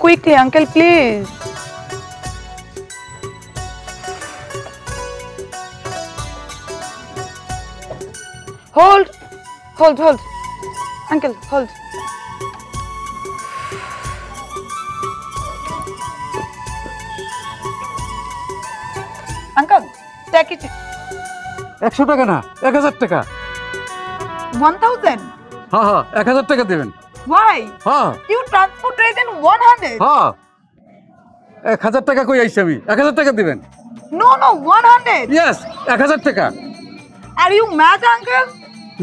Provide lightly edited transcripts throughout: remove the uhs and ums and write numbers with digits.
quickly, uncle, please. Hold. Uncle, hold. Uncle, take it. 100 টাকা না 1000 টাকা 1000. হ্যাঁ 1000 টাকা দিবেন Why? হ্যাঁ You transport rate in 100. হ্যাঁ 1000 টাকা কই আইছি আমি 1000 টাকা দিবেন No, 100. ইয়েস 1000 টাকা Are you mad, uncle?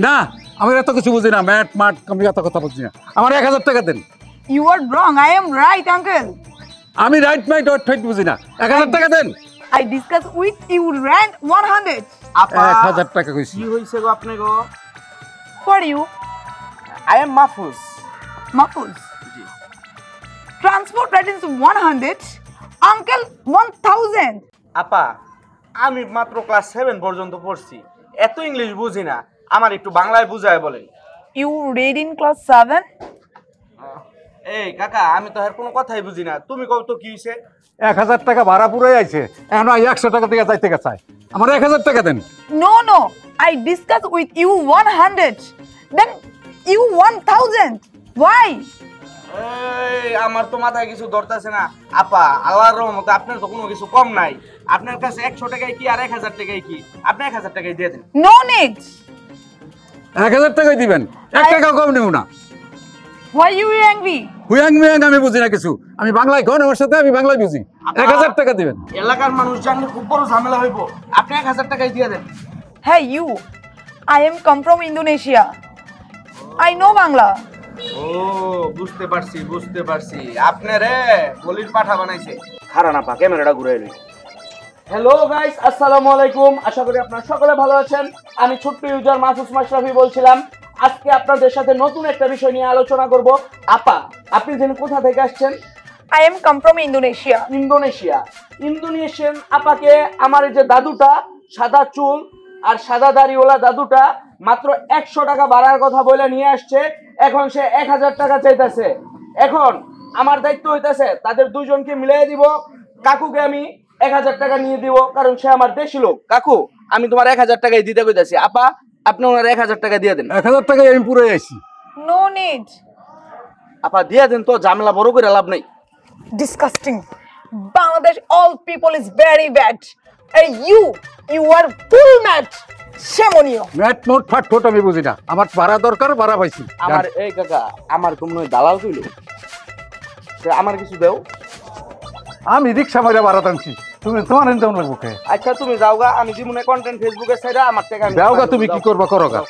না আমি এত কিছু বুঝি না ম্যাট মাট আমি এত কথা বুঝি না আমার 1000 টাকা দেন You are wrong. I am right, uncle. আমি রাইট মাই ডট ফাইট বুঝি না 1000 টাকা দেন I discussed with you rent 100. আপা 1000 টাকা কইছি কি হইছে গো আপনি গো Who are you? I am Mahfuz Mahfouz. Transport rate is 100. Uncle, 1000. আপা আমি মাত্র ক্লাস 7 পর্যন্ত পড়ছি এত ইংলিশ বুঝি না আমার একটু বাংলায় বুঝায় বলেন You read in class 7? এই কাকা আমি তো আর কোনো কথাই বুঝি না তুমি কও তো কি হইছে 1000 টাকা ভাড়া পুরাই আইছে এখন 100 টাকা দিয়ে যাইতে চাই আমার 1000 টাকা দেন No. I discussed with you 100. Then you 1000. Why? এই আমার তো মাথায় কিছু ধরতেছে না আপা আল্লাহর রহমতে আপনার তো কোনো কিছু কম নাই আপনার কাছে 100 টাকায় কি আর 1000 টাকায় কি আপনি 1000 টাকায় দিয়ে দেন No need. 1000 টাকাই দিবেন 1 টাকা কম নেব না Why you angry? হুয়াং মিয়াং আমি বুঝি না কিছু আমি বাংলায় কোন আমার সাথে আমি বাংলায় বুঝি 1000 টাকা দিবেন এলাকার মানুষ জানলে খুব বড় ঝামেলা হইব আপনি 1000 টাকায় দিয়ে দেন Hey you. I am come from Indonesia. I know Bangla. ও বুঝতে পারছি আপনারে বলির পাঠা বানাইছে খারা না পা ক্যামেরাটা ঘুরাই লই হ্যালো গাইস আসসালামু আলাইকুম আশা করি আপনারা সকলে ভালো আছেন আমি ছোট্ট ইউজার মাহফুজ মাশরাফি বলছিলাম আজকে আপনাদের সাথে নতুন একটা বিষয় নিয়ে আলোচনা করব আপা আপনি যেন কোথা থেকে আসছেন I am come from Indonesia. Indonesian আপাকে আমার এই যে দাদুটা সাদা চুল আর সাদা দাড়িওয়ালা দাদুটা মাত্র 100 টাকা ভাড়ার কথা বলে নিয়ে আসছে এখন সে 1000 টাকা চাইতেছে এখন আমার দায়িত্ব হইতাছে তাদের দুইজনকে মিলিয়ে দিব কাকুকে আমি 1000 টাকা নিয়ে দিব কারণ সে আমার দেশি লোক কাকু আমি তোমার 1000 টাকাই দিতে কইতাছি আপা আপনি ওনার 1000 টাকা দিয়ে দেন 1000 টাকায় আমি পুরাই আইছি No need. আপা দিয়ে দেন তো ঝামেলা বড় করে লাভ নাই Disgusting. Bangladesh, all people is very bad. And you are full mad. Shame on you. ম্যাট মোট ফাট ফোট আমি বুঝি না আমার ভাড়া দরকার ভাড়া পাইছি আমার এই কাকা আমার তো মনে হয় দালাল কইলো আমার কিছু দেও আমি রিকশা মাইরা ভাড়া টানছি তুমি তোমার এনজাম লাগবো কে আচ্ছা তুমি যাওগা আমি জীবনে কন্টেন্ট ফেসবুকে ছাইরা আমার টাকা যাওগা তুমি কি করবা করোগা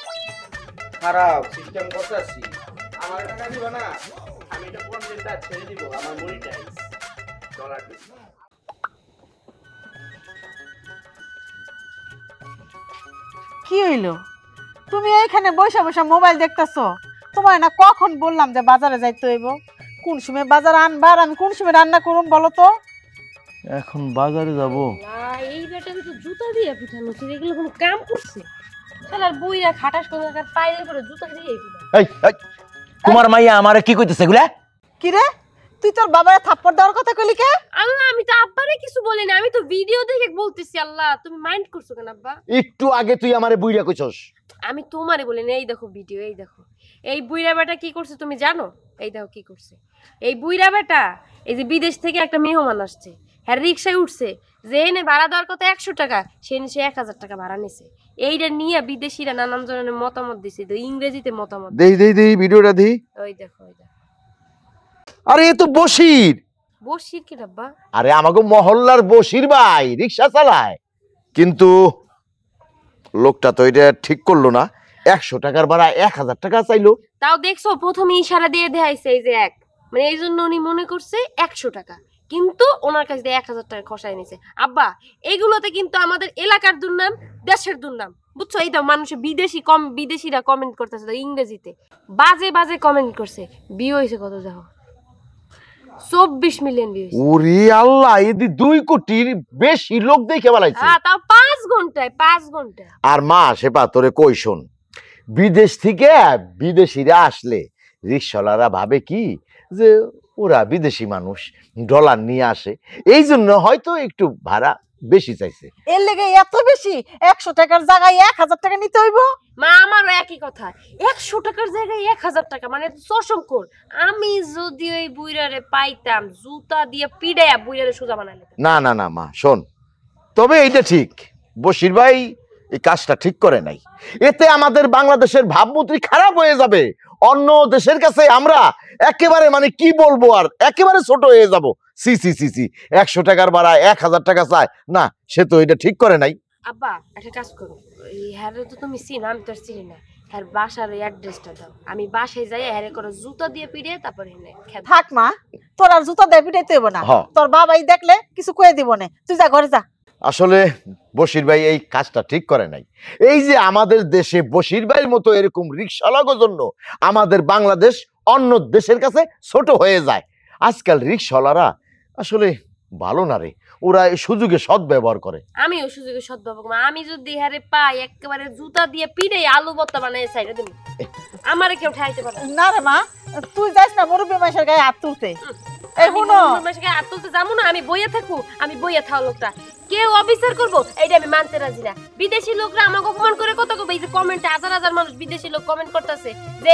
খারাপ সিস্টেম করতেছি আমার টাকা দিবা না আমি এটা কন্টেন্টটা ছেড়ে দিব আমার মনিটাইজ ডলার দিব কি হইলো তুমি এইখানে বসে বসে মোবাইল দেখতেছো তোমার না কখন বললাম যে বাজারে যাইতে হইব কোন সময় বাজার আনবা আর আমি কোন সময় রান্না করুম বলো তো এখন বাজারে যাব না এই বেটাকে তো জুতা দিয়ে পিঠানো ছিল এগুলো কোনো কাম করছে শালার বইরা খাটাস করে আর পায়ের করে জুতা দিয়ে দিল এই তোমার মাইয়া আমারে কি কইতেছে এগুলা কি রে তুই তোর বাবারে থাপ্পড় দেওয়ার কথা কইলি কে আল্লাহ আমি তো আব্বারে কিছু বলি না আমি তো ভিডিও দেখে বলতেছি আল্লাহ তুমি মাইন্ড করছো কেন আব্বা একটু আগে তুই আমারে বুইড়া কইছস আমি তোমারে বলি না এই দেখো ভিডিও এই দেখো এই বুইরা বেটা কি করছে তুমি জানো এই দেখো কি করছে এই বুইরা বেটা এই যে বিদেশ থেকে একটা মেহমান আসছে হ্যাঁ রিকশায় উঠছে যে এনে ভাড়া দেওয়ার কথা 100 টাকা সে নিচে 1000 টাকা ভাড়া নিছে এইটা নিয়ে বিদেশিরা নানান জনের মতামত দিছে তো ইংরেজিতে মতামত দেই ভিডিওটা দেই ওই দেখো আরে এ তো বশির বসির কি ডাব্বা আরে আমাগো মহল্লার বশির ভাই রিকশা চালায় কিন্তু লোকটা তো এটা ঠিক করলো না 100 টাকার ভাড়া 1000 টাকা চাইলো তাও দেখছো প্রথমে ইশারা দিয়ে দেখাইছে এই যে এক মানে এই জন্য উনি মনে করছে 100 টাকা কিন্তু ওনার কাছে 1000 টাকা খসাই নিছে আব্বা এইগুলোতে কিন্তু আমাদের এলাকার দুর্নাম দেশের দুর্নাম বুঝছো এই তো মানুষ বিদেশিরা কমেন্ট করতেছে ইংরেজিতে বাজে কমেন্ট করছে ভিউ হইছে কত দেখো 24 মিলিয়ন ভিউ ওরে আল্লাহ এদি 2 কোটির বেশি লোক দেখে বলাইছে হ্যাঁ তাও 5 ঘন্টা আর মা সেপা তোরে কই শোন বিদেশ থেকে বিদেশিরা আসলে রিকশাওয়ালারা ভাবে কি যে ওরা বিদেশি মানুষ, ডলার নিয়ে আসে, এই জন্য হয়তো একটু ভাড়া বেশি চাইছে। এর লেগে এত বেশি? 100 টাকার জায়গায় 1000 টাকা নিতে হইব? মা আমারও একই কথা, 100 টাকার জায়গায় 1000 টাকা, মানে চশমকর। আমি যদি ওই বুইরারে পাইতাম, জুতা দিয়ে পিড়াইয়া বুইরারে সোজা বানাইলে। না না না মা, শোন, তবে এইটা ঠিক, বশির ভাই এই কাজটা ঠিক করে নাই। এতে আমাদের বাংলাদেশের ভাবমূর্তি খারাপ হয়ে যাবে। অন্য দেশের কাছে আমরা একেবারে মানে কি বলবো, আর একেবারে ছোট হয়ে যাব। সি সি সি সি 100 টাকার ভাড়া 1000 টাকা চায় না, সে তো এটা ঠিক করে নাই। আব্বা একটা কাজ করো, এই হ্যারে তো তুমি চিনো, আমি তো আর চিনি না, হ্যার বাসার অ্যাড্রেসটা দাও, আমি বাসায় যাই হ্যারে করে জুতা দিয়ে পিড়ে তারপর এনে খেতে। থাক মা, তোর আর জুতা দিয়ে পিটাইতে হইব না। হ্যাঁ। তোর বাবাই দেখলে কিছু কয়ে দিব না, তুই যা ঘরে যা। আসলে বশির ভাই এই কাজটা ঠিক করে নাই। এই যে আমাদের দেশে বশির ভাইয়ের মতো এরকম রিক্সাওয়ালার জন্য আমাদের বাংলাদেশ অন্য দেশের কাছে ছোট হয়ে যায়। আজকাল রিক্সাওয়ালারা আসলে ভালো না রে, ওরা এই সুযোগে সদ্ব্যবহার করে। আমি ওই সুযোগে সদ্ভাবক মা, আমি যদি হ্যারে পাই একেবারে জুতা দিয়ে পিড়ে আলু ভর্তা বানাই সাইডে দেব, আমারে কেউ ঠাইতে পারে না রে মা, তুই যাস না মুরব্বী মানুষের গায়ে হাত তুলতে। এই শুনো, হাত তুলতে যাবো না, আমি বইয়ে থাকবো, আমি বইয়ে থাকা লোকটা কেউ অবিচার করবো এইটা আমি মানতে রাজি না। বিদেশি লোকরা আমাকে অপমান করে কত কবে, এই যে কমেন্টে হাজার হাজার মানুষ বিদেশি লোক কমেন্ট করতেছে যে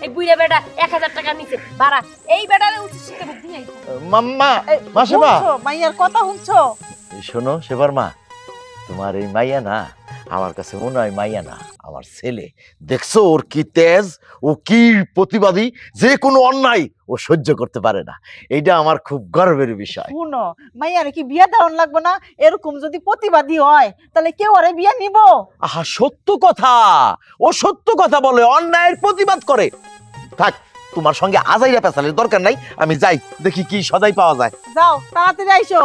এই বুইড়া বেটা 1000 টাকা নিচে ভাড়া, এই বেটারে উচিত শিক্ষা দিয়ে মাম্মা মাসিমা, শুনছো মাইয়ার কথা শুনছো? শোনো সেবার মা, তোমার এই মাইয়া না আমার কাছে মনে হয় মাইয়া না, আমার ছেলে। দেখছো ওর কি তেজ, ও কি প্রতিবাদী, যে কোনো অন্যায় ও সহ্য করতে পারে না। এইটা আমার খুব গর্বের বিষয়। শুনো, মাইয়ার কি বিয়া দেওয়ান লাগবে না? এরকম যদি প্রতিবাদী হয় তাহলে কেউ আরে বিয়া নিব? আহা সত্য কথা, ও সত্য কথা বলে, অন্যায়ের প্রতিবাদ করে। থাক, তোমার সঙ্গে আজাইরা পেছালের দরকার নাই, আমি যাই দেখি কি সদাই পাওয়া যায়। যাও তাড়াতাড়ি আইসো।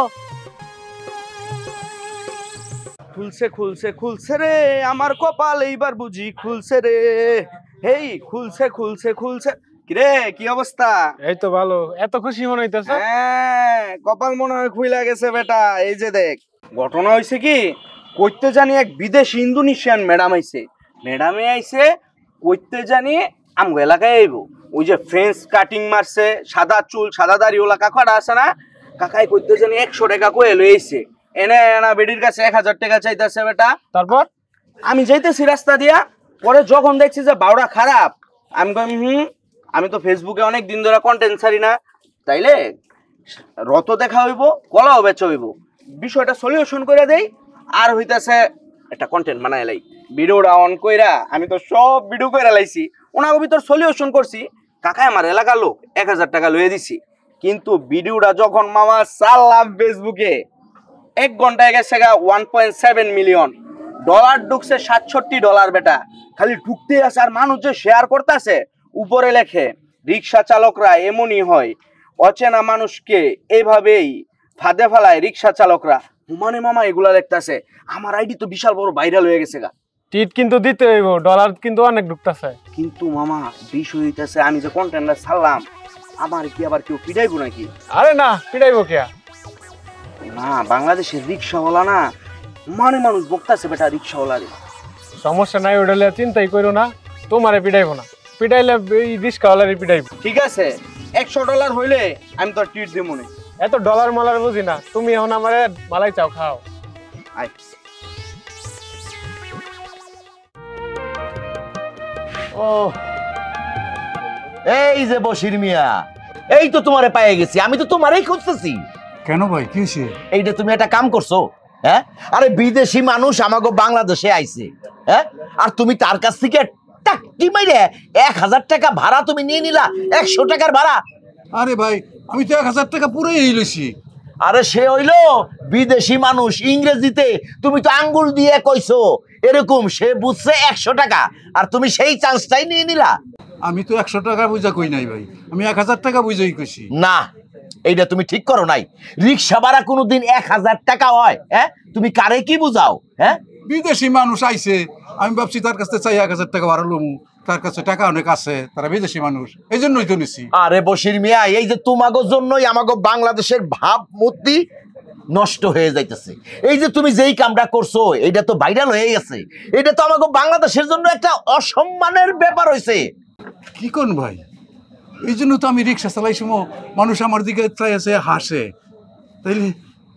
খুলছে খুলছে খুলছে রে আমার কপাল, এইবার বুঝি খুলছে রে। হেই খুলছে খুলছে খুলছে। কিরে কি অবস্থা? এই তো ভালো। এত খুশি মনে হইতেছে? হ্যাঁ, কপাল মনে হয় খুইলা গেছে বেটা। এই যে দেখ, ঘটনা হইছে কি, কইতে জানি এক বিদেশি ইন্দোনেশিয়ান ম্যাডাম আইছে। ম্যাডামে আইছে কইতে জানি আমগো এলাকায় আইব। ওই যে ফ্রেঞ্চ কাটিং মারছে, সাদা চুল সাদা দাড়ি ওলা কাকাটা আছে না, কাকাই কইতে জানি 100 টাকা কয়ে লইছে। এনে না বেডির কাছে 1000 টাকা চাইতেছে বেটা। তারপর আমি যাইতেছি রাস্তা দিয়া, পরে যখন দেখছি যে বাউড়া খারাপ, আমি কই আমি তো ফেসবুকে অনেক দিন ধরে কন্টেন্ট ছাড়ি না, তাইলে রত দেখা হইব, কলাও বেচা হইব, বিষয়টা সলিউশন করে দেই। আর হইতাছে একটা কন্টেন্ট বানাই লাই, ভিডিওটা অন কইরা আমি তো সব ভিডিও কইরা লাইছি, ওনাকে ভিতর সলিউশন করছি। কাকায় আমার এলাকার লোক 1000 টাকা লইয়ে দিছি। কিন্তু ভিডিওটা যখন মামা চাললাম ফেসবুকে, 1 ঘন্টায় গেছে গা 1.7 মিলিয়ন ডলার ঢুকছে, $67 বেটা। খালি ঢুকতে আছে আর মানুষ যে শেয়ার করতেছে। উপরে লেখে রিক্সা চালকরা এমনই হয়, অচেনা মানুষকে এভাবেই ফাঁদে ফেলায় রিক্সা চালকরা। হুমানে মামা এগুলা লিখতেছে। আমার আইডি তো বিশাল বড় ভাইরাল হয়ে গেছে গা। টিট কিন্তু দিতে হইব, ডলার কিন্তু অনেক ঢুকতাছে। কিন্তু মামা বিষয় হইতেছে, আমি যে কন্টেন্টটা ছাড়লাম, আমার কি আবার কেউ পিটাইবো নাকি? আরে না, পিটাইবো কে? না, বাংলাদেশের রিক্সাওয়ালা না মানে মানুষ বকতাছে বেটা রিক্সাওয়ালারে। সমস্যা নাই, ওটা লিয়ে চিন্তাই করো না, তোমারে পিটাইবো না। পিটাইলে এই রিস্কাওয়ালারে পিটাইবো। ঠিক আছে, $100 হইলে আমি তো ট্রিট দিব মনে। এত ডলার মলার বুঝি না, তুমি এখন আমারে মালাই চাও খাও। আয়। ও এই যে বশির মিয়া, এই তো তোমারে পাইয়ে গেছি, আমি তো তোমারই খুঁজতেছি। কেন ভাই, কি হয়েছে? এইটা তুমি একটা কাম করছো, হ্যাঁ? আরে বিদেশি মানুষ আমাগো বাংলাদেশে আইছে, হ্যাঁ? আর তুমি তার কাছ থেকে টাকি মাইরে 1000 টাকা ভাড়া তুমি নিয়ে নিলা, 100 টাকার ভাড়া। আরে ভাই, আমি তো 1000 টাকা পুরোই লইছি। আরে সে হইলো বিদেশি মানুষ, ইংরেজিতে তুমি তো আঙ্গুল দিয়ে কইছো এরকম, সে বুঝছে 100 টাকা, আর তুমি সেই চান্সটাই নিয়ে নিলা। আমি তো 100 টাকা বুঝা কই নাই ভাই, আমি 1000 টাকা বুঝাই কইছি। না, এইটা তুমি ঠিক করো নাই। রিক্সা ভাড়া কোনোদিন 1000 টাকা হয়? হ্যাঁ, তুমি কারে কি বুঝাও? হ্যাঁ, বিদেশি মানুষ আইছে, আমি ভাবছি তার কাছে চাই 1000 টাকা ভাড়া লমু, তার কাছে টাকা অনেক আছে, তারা বিদেশি মানুষ, এই জন্যই তো নিছি। আরে বশির মিয়া, এই যে তোমাগো জন্যই আমাগো বাংলাদেশের ভাবমূর্তি নষ্ট হয়ে যাইতেছে। এই যে তুমি যেই কামটা করছো, এইটা তো ভাইরাল হয়ে গেছে, এটা তো আমাগো বাংলাদেশের জন্য একটা অসম্মানের ব্যাপার হইছে। কি কোন ভাই? এই জন্য তো আমি রিক্সা চালাই সময় মানুষ আমার দিকে চাই আছে হাসে। তাইলে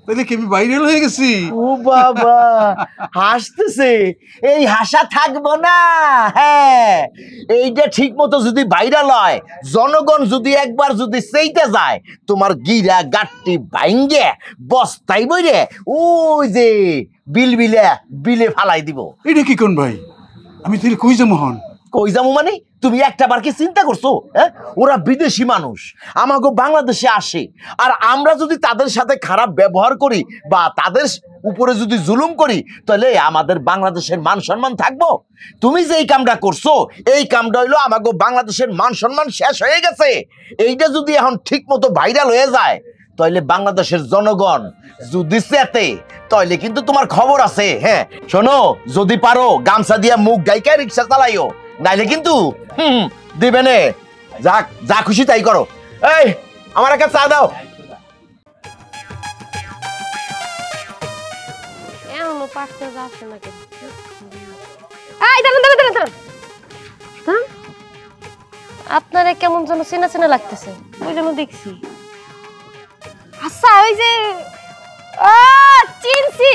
তাইলে কি আমি ভাইরাল হয়ে গেছি? ও বাবা হাসতেছে, এই হাসা থাকবো না। হ্যাঁ, এইটা ঠিক মতো যদি ভাইরাল হয়, জনগণ যদি একবার যদি সেইটা যায়, তোমার গিরা গাট্টি ভাঙ্গে বস্তাই বইরে ওই যে বিলে ফালাই দিব। এটা কি কোন ভাই? আমি তাহলে কই যাবো হন? কই যাবো মানে? তুমি একটা বার কি চিন্তা করছো? হ্যাঁ, ওরা বিদেশি মানুষ আমাকে বাংলাদেশে আসে, আর আমরা যদি তাদের সাথে খারাপ ব্যবহার করি বা তাদের উপরে যদি জুলুম করি, তাহলে আমাদের বাংলাদেশের মান সম্মান থাকবো? তুমি যে এই কামটা করছো, এই কামটা হইলো আমাকে বাংলাদেশের মান সম্মান শেষ হয়ে গেছে। এইটা যদি এখন ঠিক মতো ভাইরাল হয়ে যায়, তাহলে বাংলাদেশের জনগণ যদি চেতে, তাহলে কিন্তু তোমার খবর আছে। হ্যাঁ শোনো, যদি পারো গামছা দিয়া মুখ গাইকা রিক্সা চালাইও, নাইলে কিন্তু দিবে নে। যা খুশি তাই করো। এই আমার একটা চা দাও। এমনও পারতে যাচ্ছে না কেন? এই দাঁড়ান। আপনারে কেমন যেন চেনা চেনা লাগতেছে, ওই জন্য দেখছি। আচ্ছা ওই যে চিনছি,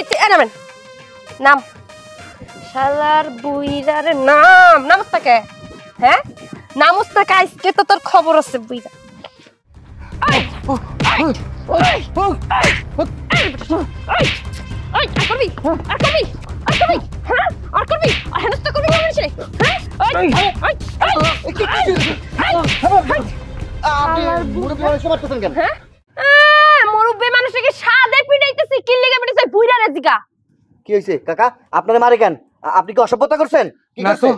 নাম শালার বুইরার নামস্তাকে। হ্যাঁ নামস্তাকে, আজকে তো তোর খবর আছে বুইরা। মুরব্বী মানুষকে সাদে পিটাইতেছি, কি লিগে পিটাইছে বুইরা রে জিগা। কি হয়েছে কাকা? আপনারা মারে কেন? আপনি কি অসভ্যতা করছেন? না তো,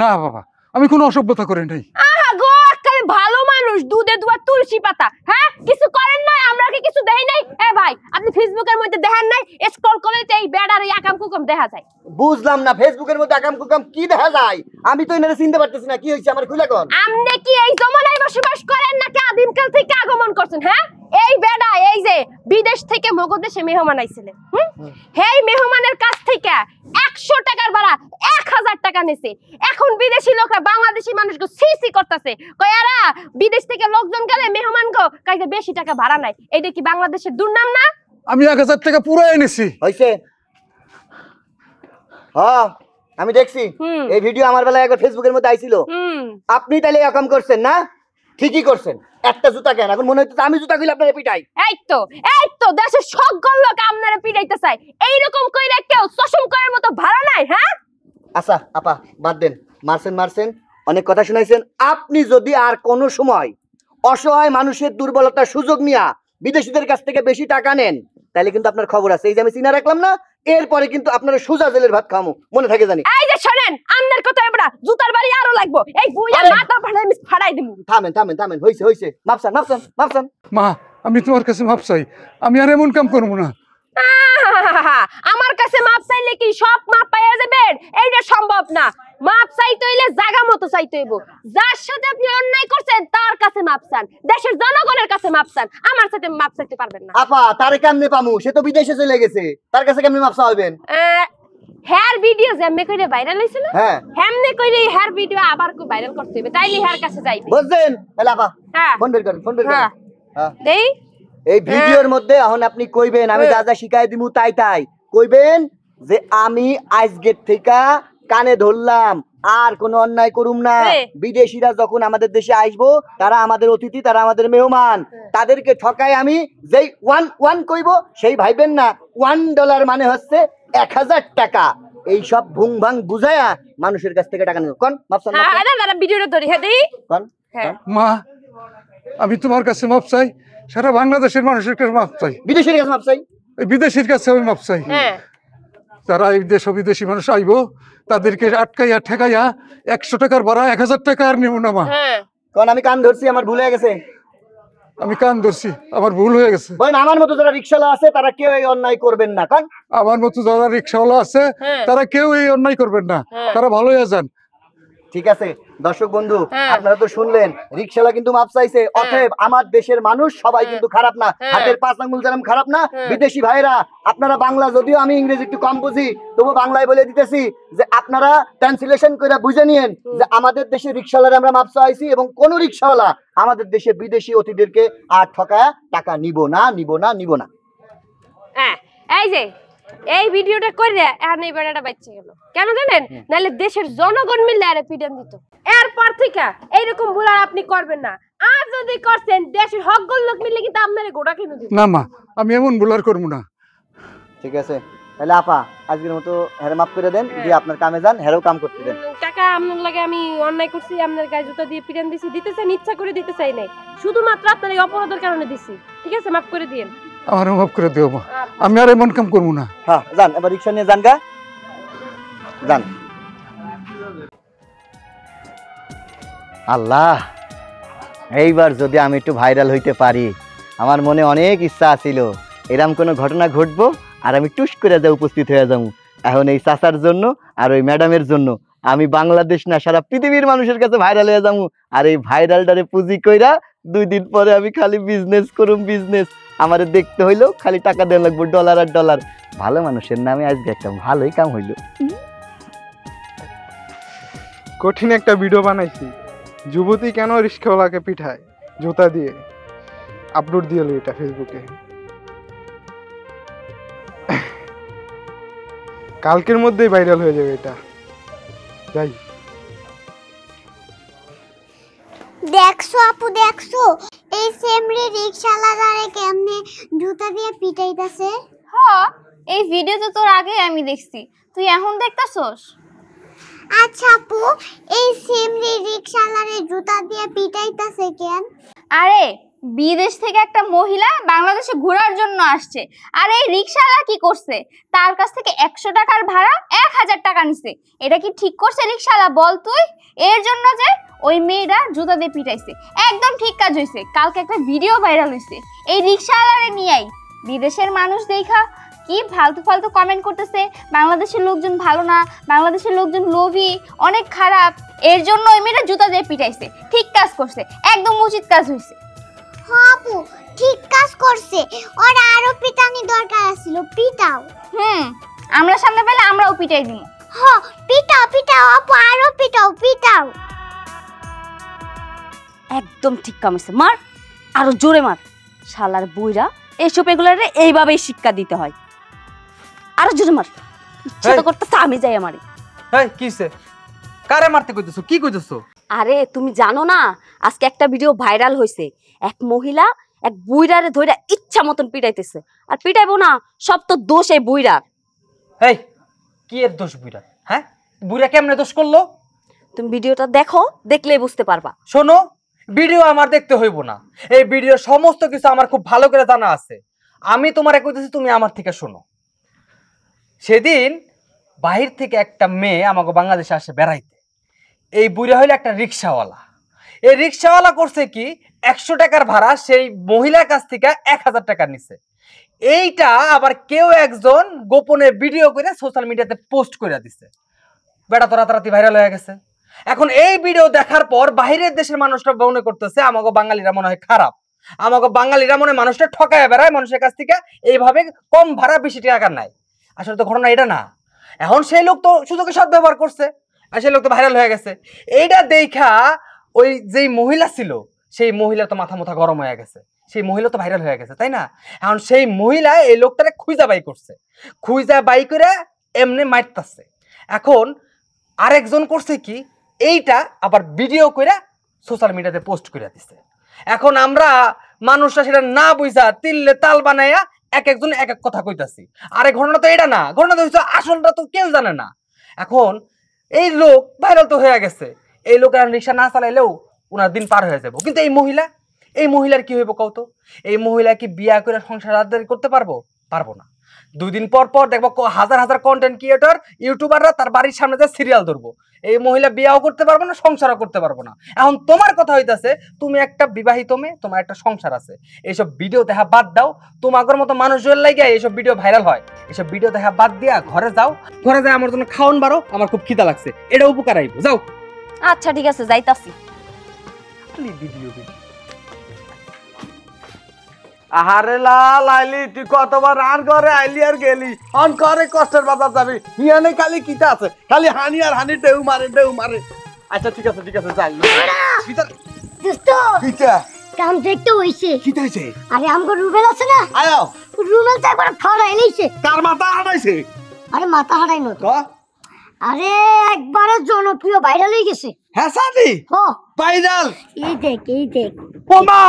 না বাবা, আমি কোনো অসভ্যতা করি নাই। আহা গো, আজকাল ভালো মানুষ, দুধে দুয়া তুলসী পাতা। হ্যাঁ কিছু করেন নাই, আমরা কি কিছু দেই নাই? এ ভাই আপনি ফেসবুকের মধ্যে দেখেন নাই, স্ক্রল করলে এই বেড়ার এই আকাম কুকাম দেখা যায়। বুঝলাম না, ফেসবুকের মধ্যে আকাম কুকাম কি দেখা যায়? আমি তো এনারে চিনতে পারতেছি না। কি হয়েছে আমার খুলে কোন? আপনি কি এই জমানায় বসবাস করেন নাকি আদিমকাল থেকে আগমন করছেন? হ্যাঁ এই বেড়া এই যে বিদেশ থেকে মগজ দেশে মেহমান আইছিলেন, হেই মেহমানের কাছ থেকে 100 টাকার ভাড়া 1000 টাকা নেছে। এখন বিদেশি লোকরা বাংলাদেশি মানুষকে সিসি করতেছে, কয় এরা বিদেশ থেকে লোকজন গেলে মেহমান গো কাইতে বেশি টাকা ভাড়া নাই। এইটা কি বাংলাদেশের দুর্নাম না? আমি 1000 টাকা পুরো এনেছি। হইছে? হ্যাঁ আমি দেখছি এই ভিডিও আমার বেলায় একবার ফেসবুকের মধ্যে আইছিল। আপনি তাহলে এরকম করছেন না? ঠিকই করছেন। একটা জুতা কেন? এখন মনে হচ্ছে আমি জুতা কইলে আপনারা পিটাই। এই তো দেশের সকল লোক আপনারা পিটাইতে চায়, এইরকম কইরা কেউ চশম করার মতো ভাড়া নাই। হ্যাঁ আচ্ছা আপা বাদ দেন, মারছেন অনেক কথা শুনাইছেন। আপনি যদি আর কোনো সময় অসহায় মানুষের দুর্বলতার সুযোগ নিয়া বিদেশিদের কাছ থেকে বেশি টাকা নেন, তাহলে কিন্তু আপনার খবর আছে। এই যে আমি চিনা রাখলাম না, এরপরে কিন্তু আপনারা সোজা জেলের ভাত খামু, মনে থাকে জানি। এই যে শুনেন, আপনার কথা এবড়া জুতার বাড়ি আরো লাগবো, এই বুইয়া মাথা ফাড়াই দিমু। থামেন, হইছে মাপসান। মা, আমি তোমার কাছে মাপ চাই, আমি আর এমন কাম করবো না। আমার কাছে মাপ চাইলে কি সব মাপ পাইয়া যাবেন? এইটা সম্ভব না। মাপ চাইতে হইলে জায়গা মতো চাইতে হইব। যার সাথে আপনি অন্যায় করছেন তার কাছে মাপ চান, দেশের জনগণের কাছে মাপ চান, আমার সাথে মাপ চাইতে পারবেন না। আপা তারে কেমনে পামু? সে তো বিদেশে চলে গেছে, তার কাছে কেমনে মাপ চাইবেন? হেয়ার ভিডিও যেমনে কইরে ভাইরাল হইছিল, হ্যাঁ হেমনে কইরে হেয়ার ভিডিও আবার কো ভাইরাল করতে হবে, তাইলে হেয়ার কাছে যাইবে। বুঝছেন? তাহলে আপা হ্যাঁ ফোন বের করেন। হ্যাঁ দেই। এই ভিডিওর মধ্যে এখন আপনি কইবেন, আমি যা শিখাই দিমু তাই কইবেন যে আমি আজকের থেকে কানে ধরলাম, আর কোনো অন্যায় করুম না। বিদেশিরা যখন আমাদের দেশে আসবো, তারা আমাদের অতিথি, তারা আমাদের মেহমান, তাদেরকে ঠকাই আমি যেই ওয়ান কইব সেই ভাইবেন না। $1 মানে হচ্ছে 1000 টাকা। এই সব ভুং ভাং বুঝায়া মানুষের কাছ থেকে টাকা নেব। কোন মাপসান? ভিডিওটা ধরি। হ্যাঁ দেই। কোন? মা, আমি তোমার কাছে মাপ চাই, সারা বাংলাদেশের মানুষের কাছে মাপ চাই, বিদেশের কাছে মাপ চাই, বিদেশির কাছে আমি মাপ চাই। যারা এই দেশ বিদেশি মানুষ আইবো তাদেরকে আটকাইয়া ঠেকাইয়া 100 টাকার ভাড়া 1000 টাকা আর নিব না মা। কারণ আমি কান ধরছি, আমার ভুল হয়ে গেছে। আমি কান ধরছি, আমার ভুল হয়ে গেছে। আমার মতো যারা রিক্সাওয়ালা আছে তারা কেউ এই অন্যায় করবেন না। কারণ আমার মতো যারা রিক্সাওয়ালা আছে তারা কেউ এই অন্যায় করবেন না, তারা ভালো হয়ে যান। ঠিক আছে দর্শক বন্ধু, আপনারা তো শুনলেন রিকশাওয়ালা কিন্তু মাপ চাইছে। অতএব আমার দেশের মানুষ সবাই কিন্তু খারাপ না, হাতের 5 আঙ্গুল যেরকম খারাপ না। বিদেশি ভাইরা আপনারা বাংলা, যদিও আমি ইংরেজি একটু কম বুঝি, তবু বাংলায় বলে দিতেছি যে আপনারা ট্রান্সলেশন করে বুঝে নিয়েন যে আমাদের দেশে রিকশাওয়ালারা আমরা মাপ চাইছি, এবং কোন রিকশাওয়ালা আমাদের দেশে বিদেশি অতিথিদেরকে আর ঠকায়া টাকা নিব না। হ্যাঁ, এই যে এই ভিডিওটা করে এখন এই বেড়াটা বাচ্চা গেল কেন জানেন? নাহলে দেশের জনগণ মিলে আরে পিটান দিত। এরপর থেকে এইরকম ভুল আর আপনি করবেন না। আর যদি করছেন দেশের হকগুলো লোক মিলে কিন্তু আপনারে গোড়া কিনে দিবে। না মা, আমি এমন ভুল আর করবো না। ঠিক আছে, তাহলে আপা আজকের মতো হেরে মাফ করে দেন, দিয়ে আপনার কামে যান, হেরেও কাম করতে দেন। কাকা, আপনার লাগে আমি অন্যায় করছি, আপনার গায়ে জুতা দিয়ে পিটান দিছি, দিতে চাই ইচ্ছা করে দিতে চাই নাই, শুধুমাত্র আপনার এই অপরাধের কারণে দিছি। ঠিক আছে, মাফ করে দিয়েন। আমার মাফ করে দিও মা, আমি আর এমন কাম করবো না। হ্যাঁ যান, এবার রিক্সা নিয়ে যান গা, যান। আল্লাহ, এইবার যদি আমি একটু ভাইরাল হইতে পারি, আমার মনে অনেক ইচ্ছা আছিল এরকম কোনো ঘটনা ঘটবো আর আমি টুস করে যা উপস্থিত হয়ে যাবো। এখন এই চাচার জন্য আর ওই ম্যাডামের জন্য আমি বাংলাদেশ না সারা পৃথিবীর মানুষের কাছে ভাইরাল হয়ে যাবো। আর এই ভাইরালটারে পুঁজি কইরা 2 দিন পরে আমি খালি বিজনেস করুম, বিজনেস। আমারে দেখতে হইলো খালি টাকা দেওয়া লাগবো, ডলার আর ডলার। ভালো মানুষের নামে আজকে একটা ভালোই কাম হইলো। কঠিন একটা ভিডিও বানাইছি, যুবতী কেন রিক্সাওয়ালাকে পিঠায় জুতা দিয়ে, আপলোড দিয়ে এটা ফেসবুকে। কালকের মধ্যেই ভাইরাল হয়ে যাবে এটা। যাই, দেখছো আপু, দেখছো এই সেমরি রিকশাওয়ালারে কেমনে জুতা দিয়ে পিটাইতাছে। হ্যাঁ, এই ভিডিও তো তোর আগে আমি দেখছি, তুই এখন দেখতাছস? আচ্ছা আপু, এই সেমরি রিকশাওয়ালারে জুতা দিয়ে পিটাইতাছে কেন? আরে বিদেশ থেকে একটা মহিলা বাংলাদেশে ঘোরার জন্য আসছে, আর এই রিকশাওয়ালা কি করছে, তার কাছ থেকে 100 টাকার ভাড়া 1000 টাকা নিছে। এটা কি ঠিক করছে রিকশাওয়ালা বল তুই? এর জন্য যে ওই মেয়েটা জুতা দিয়ে পিটাইছে, একদম ঠিক কাজ হয়েছে। কালকে একটা ভিডিও ভাইরাল হয়েছে এই রিকশাওয়ালারে নিয়েই। বিদেশের মানুষ দেখা কি ফালতু ফালতু কমেন্ট করতেছে, বাংলাদেশের লোকজন ভালো না, বাংলাদেশের লোকজন লোভী, অনেক খারাপ। এর জন্য ওই মেয়েটা জুতা দিয়ে পিটাইছে, ঠিক কাজ করছে, একদম উচিত কাজ হয়েছে। হ্যাঁ আপু, ঠিক কাজ করছে, ওর আরো পিটানি দরকার ছিল, পিটাও। আমরা সামনে পেলে আমরাও পিটাই দিব। হ্যাঁ পিটাও, পিটাও আপু, আরো পিটাও, পিটাও। একদম ঠিক কাম হয়েছে, মার, আরো জোরে মার। শালার বুইরা এইসব এগুলারে এইভাবেই শিক্ষা দিতে হয়। আরো জোরে মার, ইচ্ছা তো করতেছে আমি যাই আমারে। এই কিসে কারে মারতে কইতেছো, কি কইতেছো? আরে তুমি জানো না, আজকে একটা ভিডিও ভাইরাল হয়েছে, এক মহিলা এক বুইরারে ধইরা ইচ্ছা মতন পিটাইতেছে। আর পিটাইবো না, সব তো দোষ এই বুইরার। এই কি এর দোষ বুইরা? হ্যাঁ, বুইরা কেমনে দোষ করলো? তুমি ভিডিওটা দেখো, দেখলেই বুঝতে পারবা। শোনো, ভিডিও আমার দেখতে হইব না, এই ভিডিওর সমস্ত কিছু আমার খুব ভালো করে জানা আছে। আমি তোমারে কইতেছি, তুমি আমার থেকে শোনো। সেদিন বাহির থেকে একটা মেয়ে আমাকে বাংলাদেশে আসে বেড়াইতে। এই বুড়া হইলো একটা রিক্সাওয়ালা। এই রিক্সাওয়ালা করছে কি, 100 টাকার ভাড়া সেই মহিলার কাছ থেকে 1000 টাকা নিছে। এইটা আবার কেউ একজন গোপনে ভিডিও করে সোশ্যাল মিডিয়াতে পোস্ট করে দিছে। বেটা তো রাতারাতি ভাইরাল হয়ে গেছে। এখন এই ভিডিও দেখার পর বাইরের দেশের মানুষরা মনে করতেছে আমাকে বাঙালিরা মনে হয় খারাপ, আমাকে বাঙালিরা মনে মানুষটা ঠকায় বেড়ায়, মানুষের কাছ থেকে এইভাবে কম ভাড়া বেশি টাকা নেয়। আসলে তো ঘটনা এটা না। এখন সেই লোক তো সুযোগে সদ্ব্যবহার করছে, আর সেই লোক তো ভাইরাল হয়ে গেছে। এইটা দেখা ওই যেই মহিলা ছিল, সেই মহিলা তো মাথা গরম হয়ে গেছে, সেই মহিলা তো ভাইরাল হয়ে গেছে, তাই না? এখন সেই মহিলা এই লোকটারে খুঁজা বাই করছে, খুঁজা বাই করে এমনি মারতাছে। এখন আরেকজন করছে কি, এইটা আবার ভিডিও করে সোশ্যাল মিডিয়াতে পোস্ট করে দিচ্ছে। এখন আমরা মানুষরা সেটা না বুঝা তিল্লে তাল বানাইয়া একজন এক এক কথা কইতাছি। আরে ঘটনা তো এটা না, ঘটনা তো হচ্ছে আসলটা তো কেউ জানে না। এখন এই লোক ভাইরাল তো হয়ে গেছে, এই লোক আর রিক্সা না চালাইলেও ওনার দিন পার হয়ে যাবো। কিন্তু এই মহিলার কি হইব কও তো? এই মহিলা কি বিয়া করে সংসার আদায় করতে পারবো? পারবো না। 2 দিন পর পর দেখবো হাজার হাজার কন্টেন্ট ক্রিয়েটর ইউটিউবাররা তার বাড়ির সামনে যে সিরিয়াল ধরবো। এই মহিলা বিয়াও করতে পারবো না, সংসারও করতে পারবো না। এখন তোমার কথা হইতাছে, তুমি একটা বিবাহিত মেয়ে, তোমার একটা সংসার আছে, এইসব ভিডিও দেখা বাদ দাও। তোমার মতো মানুষজন লাগে এইসব ভিডিও ভাইরাল হয়, এইসব ভিডিও দেখা বাদ দিয়া ঘরে যাও, ঘরে যায় আমার জন্য খাওন বারো, আমার খুব খিদা লাগছে, এটা উপকার আইবো, যাও। আচ্ছা ঠিক আছে যাইতাছি। আহারে লাল আইলি তুই কতবার আর ঘরে আইলি আর গেলি অন করে কষ্টের বাজার যাবি হিয়ানে খালি কিতা আছে খালি হানি আর হানি ঢেউ মারে আচ্ছা ঠিক আছে যাই দোস্ত কিতা কাম দেখতে হইছে কিতা হইছে আরে আমগো রুবেল আছে না আয়ো রুবেল তো একবার ফাড়াই লইছে কার মাথা হারাইছে আরে মাথা হারাই না ক আরে একবারে জনপ্রিয় ভাইরাল হয়ে গেছে হ্যাঁ সাদি হ ভাইরাল এই দেখ ওমা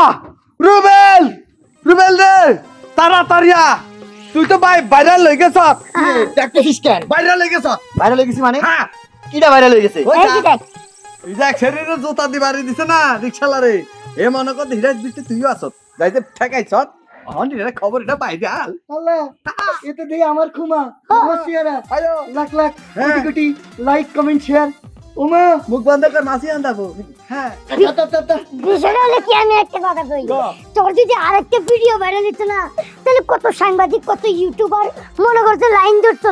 রুবেল রে তাড়াতাড়িয়া তুই তো ভাইরাল হয়ে গেছ একটা সিস্টেম ভাইরাল হয়ে গেছ ভাইরাল হয়ে গেছি মানে হ্যাঁ কিটা ভাইরাল হয়ে গেছে ওই এই যে দেখ এই দেখ শরীরে জুতা দিবারি দিছে না রিকশালারে এ মনে কর ধীরাজ দিতে তুইও আসত যাইতে ঠেকাইছ অন রে খবর এটা ভাইরাল আল্লাহ এতে দেই আমার খুমা আমার চেহারা আয়ো lakh lakh crore crore like comment share ওমা মুখ বন্ধ কর নাচি আন্দাবো হ্যাঁ বিষয়টা হলে কি আমি একটা কথা কই তোর যদি আরেকটা ভিডিও ভাইরাল হতো না তাহলে কত সাংবাদিক কত ইউটিউবার মনে করতে লাইন ধরতো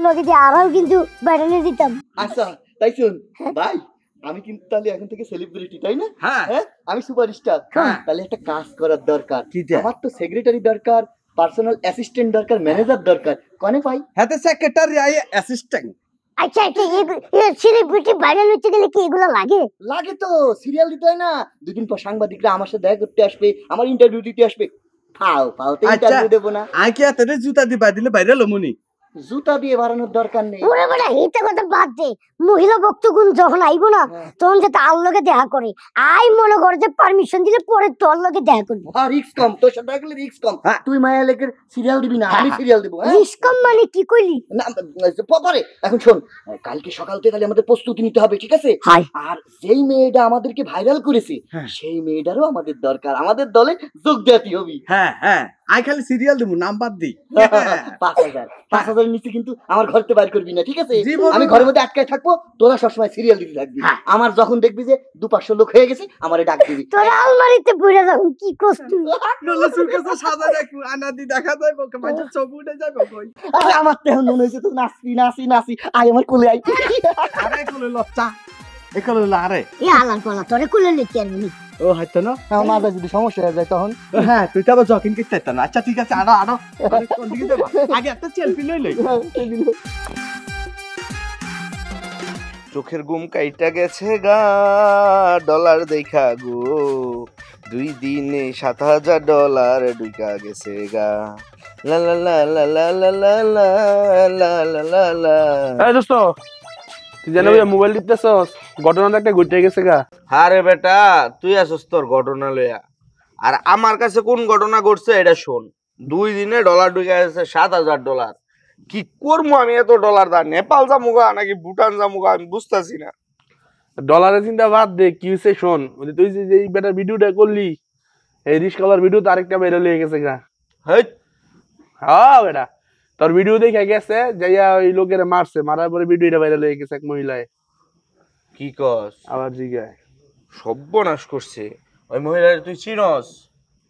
লগে দিয়ে আরও কিন্তু ভাইরাল দিতাম আচ্ছা তাই শুন ভাই আমি কিন্তু তাহলে এখন থেকে সেলিব্রিটি তাই না হ্যাঁ আমি সুপারস্টার তাহলে একটা কাজ করার দরকার কিটা? আমার তো সেক্রেটারি দরকার পার্সোনাল অ্যাসিস্ট্যান্ট দরকার ম্যানেজার দরকার কোনে পাই হাতে সেক্রেটারি আই অ্যাসিস্ট্যান্ট আচ্ছা সেলিব্রিটি ভাইরাল হতে গেলে কি এগুলো লাগে তো সিরিয়াল দিতে হয় না দুদিন পর সাংবাদিকরা আমার সাথে দেখা করতে আসবে আমার ইন্টারভিউ দিতে আসবে ফাউতে ইন্টারভিউ দেবো না আই কি হাতে জুতা দিবা দিলে ভাইরাল হমুনি জুতা দিয়ে বাড়ানোর দরকার নেই ওরে বড় এইটা কথা বাদ দে মহিলা বক্তগুণ যখন আইবো না তখন যাতে আর লগে দেখা করে আই মনে করে যে পারমিশন দিলে পরে তোর লগে দেখা করবো রিস্ক কম তোর সাথে থাকলে রিস্ক কম তুই মায়া লেকের সিরিয়াল দিবি না আমি সিরিয়াল দেবো রিস্ক কম মানে কি কইলি না পরে এখন শোন কালকে সকাল থেকে তাহলে আমাদের প্রস্তুতি নিতে হবে ঠিক আছে আর যেই মেয়েটা আমাদেরকে ভাইরাল করেছে সেই মেয়েটারও আমাদের দরকার আমাদের দলে যোগ দেওয়াতে হবে হ্যাঁ আই খালি সিরিয়াল দেবো নাম্বার দি 5,000 নিচে কিন্তু আমার ঘরতে বাইর করবি না ঠিক আছে আমি ঘরের মধ্যে আটকায় থাকবো তোরা সবসময় সিরিয়াল দিতে থাকবি আমার যখন দেখবি যে 200-500 লোক হয়ে গেছে আমারে ডাক দিবি তোরা আলমারিতে পড়ে যখন কি করছ তুই নলসুর কাছে সাদা রাখু আনাদি দেখা যায় বকে মানে সব উঠে যাবে কই আরে আমার তো মনে হইছে তো নাচি আই আমার কোলে আই আরে কোলে লচ্চা একলে লারে এ আলাল পালা তোরে কোলে লিখে আনবি ও হয়তো না আমার মাথা যদি সমস্যা হয়ে যায় তখন হ্যাঁ তুই তো আবার জকিং করতে না আচ্ছা ঠিক আছে আনো কোন দিকে দেব আগে একটা সেলফি লই চোখের ঘুম কাইটা গেছে গা ডলার দেখা গো 2 দিনে $7,000 ঢুকা গেছে গা লা লা লা লা লা লা লা লা লা লা লা। এই দোস্ত তুই জানো মোবাইল টিপতেছস ঘটনা একটা ঘটে গেছে গা আরে বেটা তুই আসস তোর ঘটনা লইয়া আর আমার কাছে কোন ঘটনা ঘটছে এটা শোন 2 দিনে ডলার ঢুকে গেছে $7,000 কি করবো আমি এত ডলার দা নেপাল যামুগা নাকি ভুটান যামুগা আমি বুঝতেছি না ডলারের চিন্তা বাদ দে কি হইছে শোন তুই যে এই বেটার ভিডিওটা করলি এই রিস্কালার ভিডিও তো আরেকটা বের হয়ে গেছে গা হ্যাঁ বেটা তোর ভিডিও দেখে গেছে যাইয়া ওই লোকের মারছে মারার পরে ভিডিওটা ভাইরাল হয়ে গেছে এক মহিলায় কি কস আবার জিগায় সর্বনাশ করছে ওই মহিলার তুই চিনস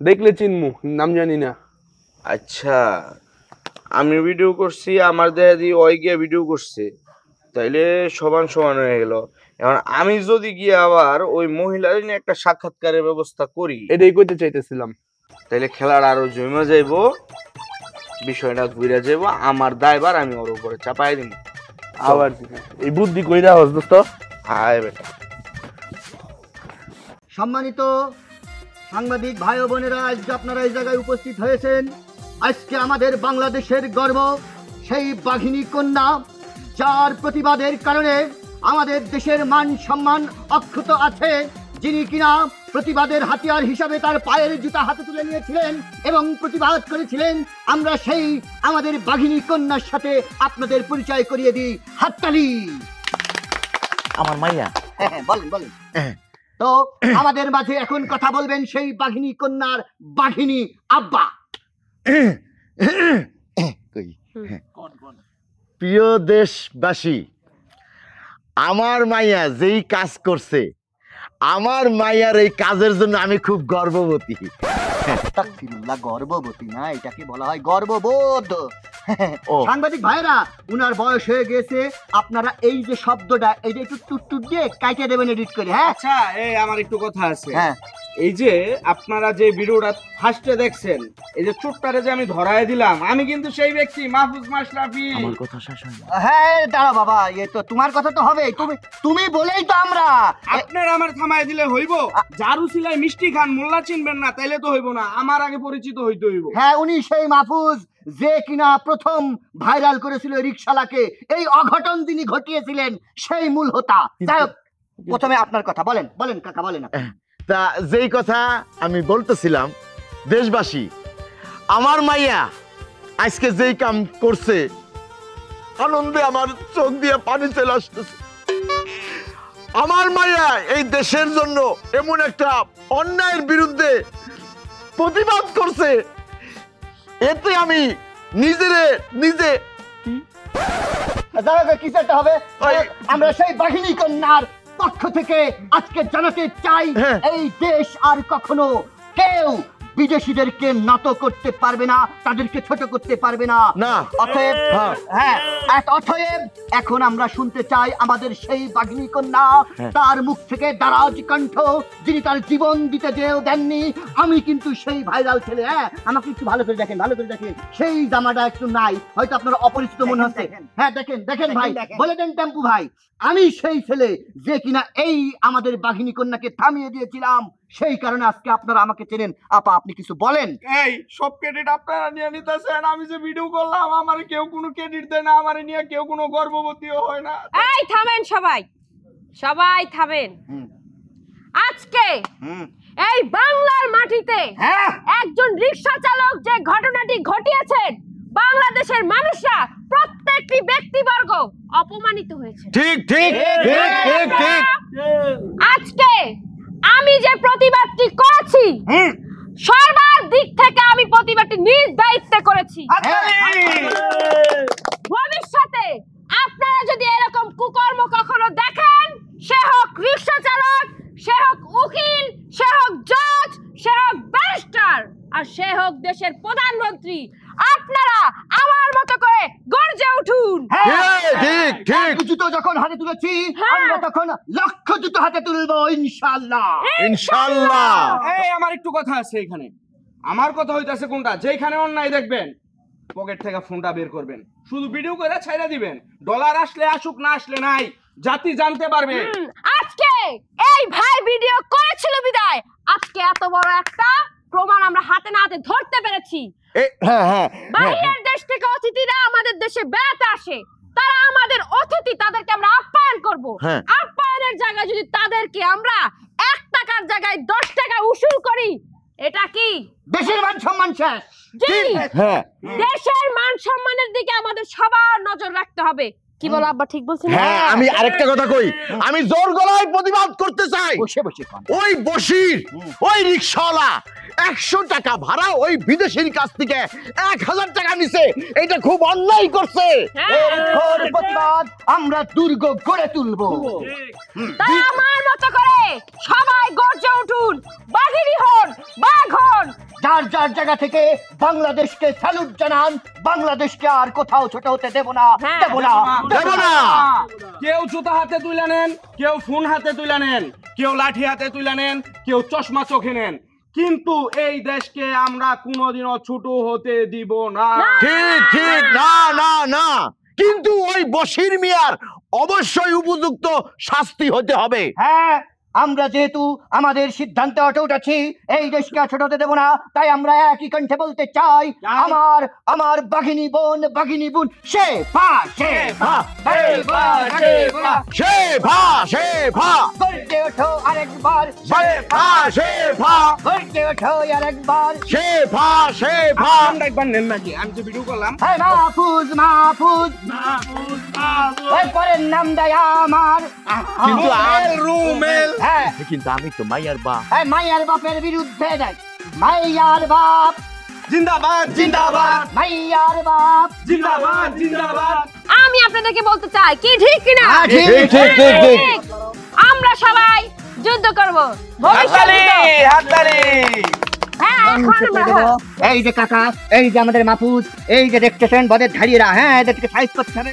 দেখলে চিনমু নাম জানি না আচ্ছা আমি ভিডিও করছি আমার দেখা দিয়ে ওই গিয়ে ভিডিও করছে তাইলে সমান সমান হয়ে গেল এখন আমি যদি গিয়ে আবার ওই মহিলার নিয়ে একটা সাক্ষাৎকারের ব্যবস্থা করি এটাই কইতে চাইতেছিলাম তাইলে খেলাটা আরো জমে যাইবো বিষয়টা ঘুরে যাবো আমার দায়ভার আমি ওর উপরে চাপাই দিব আবার এই বুদ্ধি কইরা হস দোস্ত হায় বেটা সম্মানিত সাংবাদিক ভাই ও বোনেরা আজকে আপনারা এই জায়গায় উপস্থিত হয়েছেন আজকে আমাদের বাংলাদেশের গর্ব সেই বাঘিনী কন্যা যার প্রতিবাদের কারণে আমাদের দেশের মান সম্মান অক্ষুণ্ণ আছে যিনি কিনা প্রতিবাদের হাতিয়ার হিসাবে তার পায়ের জুতা হাতে তুলে নিয়েছিলেন এবং প্রতিবাদ করেছিলেন আমরা সেই আমাদের বাঘিনী কন্যার সাথে আপনাদের পরিচয় করিয়ে দিই হাততালি আমার মাইয়া বলেন তো আমাদের মাঝে এখন কথা বলবেন সেই বাঘিনী কন্যার বাঘিনী আব্বা প্রিয় দেশবাসী আমার মাইয়া যেই কাজ করছে আমার মাইয়ার এই কাজের জন্য আমি খুব গর্ববতী তাকফিরুল্লাহ গর্ববতী না এটাকে বলা হয় গর্ববোধ সাংবাদিক ভাইরা, উনার বয়স হয়ে গেছে, আপনারা এই যে শব্দটা এইটা একটু টুট দিয়ে কাইটে দেবেন এডিট করে। হ্যাঁ আচ্ছা, এই আমার একটু কথা আছে। হ্যাঁ, এই যে আপনারা যে ভিডিওটা ফার্স্টে দেখছেন, এই যে চোটটারে যে আমি ধরায় দিলাম, আমি কিন্তু সেই ব্যক্তি মাহফুজ মাশরাফি। আমার কথা শেষ হয় না। হ্যাঁ দাঁড়া বাবা, এ তো তোমার কথা তো হবে, তুমি বলেই তো আমরা। আপনারা আমার থামায় দিলে হইব? জারু সিলাই মিষ্টি খান মোল্লা চিনবেন না, তাইলে তো হইব না, আমার আগে পরিচিত হইতে হইব। হ্যাঁ, উনি সেই মাহফুজ যে কিনা প্রথম ভাইরাল করেছিল রিকশালাকে। এই অঘটন তিনি ঘটিয়েছিলেন, সেই মূল হোতা। যাই হোক, প্রথমে আপনার কথা বলেন। বলেন কাকা, বলেন। তা যেই কথা আমি বলতেছিলাম, দেশবাসী, আমার মাইয়া আজকে যেই কাম করছে, আনন্দে আমার চোখ দিয়ে পানি চলে আসতেছে। আমার মাইয়া এই দেশের জন্য এমন একটা অন্যায়ের বিরুদ্ধে প্রতিবাদ করছে, এতে আমি নিজে কিছু একটা হবে। আমরা সেই বাহিনী কন্যার পক্ষ থেকে আজকে জানাতে চাই, এই দেশ আর কখনো কেউ বিদেশিদেরকে নত করতে পারবে না, তাদেরকে ছোট করতে পারবে না। অতএব অতএব এখন আমরা শুনতে চাই আমাদের সেই বাঘিনী কন্যা, তার মুখ থেকে দারাজ কণ্ঠ, যিনি তার জীবন দিতে যেও দেননি। আমি কিন্তু সেই ভাইরাল ছেলে। হ্যাঁ, আমাকে একটু ভালো করে দেখেন, ভালো করে দেখেন। সেই জামাটা একটু নাই, হয়তো আপনারা অপরিচিত মনে হচ্ছে। হ্যাঁ দেখেন ভাই, বলে দেন টেম্পু ভাই, আমি সেই ছেলে যে কিনা এই আমাদের বাঘিনী কন্যাকে থামিয়ে দিয়েছিলাম। সেই কারণে আজকে আপনারা আমাকে চেনেন। আপা, আপনি কিছু বলেন। এই সব ক্রেডিট আপনারা নিয়ে নিতেছেন। আমি যে ভিডিও করলাম, আমার কেউ কোনো ক্রেডিট দেয় না, আমার নিয়ে কেউ কোনো গর্ববতীও হয় না। এই থামেন, সবাই থামেন। আজকে এই বাংলার মাটিতে একজন রিকশা চালক যে ঘটনাটি ঘটিয়েছেন, বাংলাদেশের মানুষরা প্রত্যেকটি ব্যক্তিবর্গ অপমানিত হয়েছে। ঠিক। আজকে আমি যে প্রতিবাদটি করেছি, সর্বাধিক থেকে আমি প্রতিবাদটি নিজ দায়িত্বে করেছি। ভবিষ্যতে আপনারা যদি এরকম কুকর্ম কখনো দেখেন, সে হোক রিকশা চালক, সে হোক উকিল, সে হোক জজ, সে হোক ব্যারিস্টার, আর সে হোক দেশের প্রধানমন্ত্রী, আপনারা আমার মতো করে গর্জে উঠুন। ঠিক। জুতো যখন হাতে তুলেছি, আমরা তখন লক্ষ জুতো হাতে তুলবো, ইনশাআল্লাহ। এই আমার একটু কথা আছে এখানে। আমার কথা হইতাছে কোনটা, যেখানে অন্যায় দেখবেন পকেট থেকে ফোনটা বের করবেন, শুধু ভিডিও করে ছাইড়া দিবেন। ডলার আসলে আসুক, না আসলে নাই, জাতি জানতে পারবে। আজকে এই ভাই ভিডিও করেছিল বিদায় আজকে এত বড় একটা প্রমাণ আমরা হাতে নাতে ধরতে পেরেছি। বাইরের দেশ থেকে অতিথিরা আমাদের দেশে বেড়াতে আসে, তারা আমাদের অতিথি, তাদেরকে আমরা আপ্যায়ন করব। আপ্যায়নের জায়গায় যদি তাদেরকে আমরা 1 টাকার জায়গায় 10 টাকা উসুল করি, এটা কি দেশের মান সম্মান শেষ? জি, দেশের মান সম্মানের দিকে আমাদের সবার নজর রাখতে হবে। কি বল আব্বা, ঠিক বলছি না? হ্যাঁ, আমি আরেকটা কথা কই, আমি জোর গলায় প্রতিবাদ করতে চাই। ওই বশির, ওই রিকশাওয়ালা 100 টাকা ভাড়া ওই বিদেশির কাছ থেকে 1000 টাকা নিছে, এটা খুব অন্যায় করছে। প্রতিবাদ আমরা দুর্গ গড়ে তুলবো। তাই আমার মতো করে সবাই গর্জে উঠুন, বাঘিনী হন, বাঘ হন। যার জায়গা থেকে বাংলাদেশকে স্যালুট জানান। বাংলাদেশকে আর কোথাও ছোট হতে দেব না। কেউ জুতা হাতে তুলে নেন, কেউ ফোন হাতে তুলে নেন, কেউ লাঠি হাতে তুলে নেন, কেউ চশমা চোখে নেন, কিন্তু এই দেশকে আমরা কোনোদিনও ছোট হতে দিব না। ঠিক, না। কিন্তু ওই বশির মিয়ার অবশ্যই উপযুক্ত শাস্তি হতে হবে। হ্যাঁ, আমরা যেহেতু আমাদের সিদ্ধান্তে অটুট আছি, এই দেশকে ছোট হতে দেব না, তাই আমরা একই কণ্ঠে বলতে চাই, আমার বাঘিনী বোন সে ভা গর্জে ওঠো আরেকবার, গর্জে ওঠো আরেকবার, একবার নেন নাকি? আমি যে ভিডিও করলাম, মাহফুজ ওই পরের নাম দেয় আমার, কিন্তু রুমেল। কিন্তু আমি তো মাইয়ার বাপ। মাইয়ার বাপের বিরুদ্ধে দেয়, মাইয়ার বাপ জিন্দাবাদ, মাইয়ার বাপ জিন্দাবাদ। আমি আপনাদেরকে বলতে চাই, কি ঠিক কিনা? ঠিক। আমরা সবাই যুদ্ধ করব। হাততালি। এই যে কাকা, এই যে আমাদের মাহফুজ, এই যে দেখতেছেন বদের ধাড়িয়েরা, হ্যাঁ এদেরকে সাইজ করতে হবে।